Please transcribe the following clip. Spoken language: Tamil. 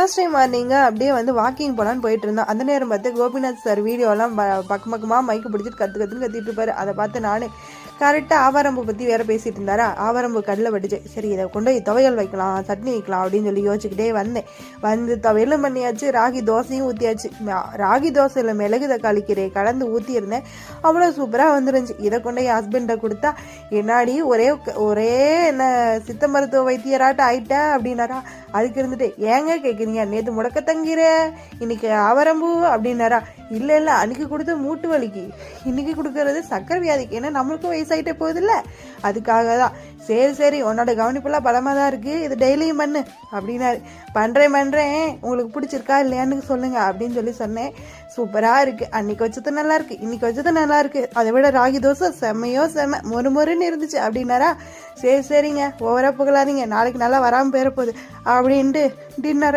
தேர்ஸ்டே மார்னிங்க அப்படியே வந்து வாக்கிங் போகலான்னு போயிட்டு இருந்தோம். அந்த நேரம் பார்த்து கோபிநாத் சார் வீடியோலாம் பக்கம் பக்கமாக மைக்கு பிடிச்சிட்டு கற்றுன்னு கத்திட்டு இருப்பாரு. அதை பார்த்து நானே கரெக்டாக ஆவாரம்பு பற்றி வேற பேசிட்டு இருந்தாரா, ஆவாரம்பு கல்லில் வடிச்சு சரி இதை கொண்டு போய் துவையல் வைக்கலாம், சட்னி வைக்கலாம் அப்படின்னு சொல்லி யோசிச்சுக்கிட்டே வந்தேன். வந்து துவையலும் பண்ணியாச்சு, ராகி தோசையும் ஊற்றியாச்சு. ராகி தோசையில் மிளகு தக்காளி கீரையை கலந்து ஊற்றியிருந்தேன். அவ்வளோ சூப்பராக வந்துருந்துச்சு. இதை கொண்டு என் ஹஸ்பண்டை கொடுத்தா என்னாடி ஒரே என்ன சித்த மருத்துவ வைத்தியராட்ட ஆயிட்டா அப்படின்னாரா. அதுக்கு இருந்துட்டு ஏங்க கேட்குறீங்க, நேற்று முடக்க தங்கிற இன்னைக்கு ஆவரம்பூ அப்படின்னாரா. இல்லை அன்னைக்கு கொடுத்த மூட்டு வலிக்கு, இன்னைக்கு கொடுக்கறது சக்கரை வியாதிக்கு. ஏன்னா நம்மளுக்கும் வயசாயிட்டே போகுது இல்லை, அதுக்காக தான். சரி உன்னோட கவனிப்பெல்லாம் பலமாக தான் இருக்குது, இது டெய்லியும் பண்ணு அப்படின்னாரு. பண்ணுறேன் உங்களுக்கு பிடிச்சிருக்கா இல்லையான்னு சொல்லுங்க அப்படின்னு சொல்லி சொன்னேன். சூப்பராக இருக்குது. அன்னைக்கு வச்சது நல்லா இருக்குது, இன்னைக்கு வச்சது நல்லா இருக்குது. அதை விட ராகி தோசை செம்ம மொறுன்னு இருந்துச்சு அப்படின்னாரா. சரிங்க ஓவரா புகழாதீங்க, நாளைக்கு நல்லா வராமல் போயிட போகுது அப்படின்ட்டு டின்னரை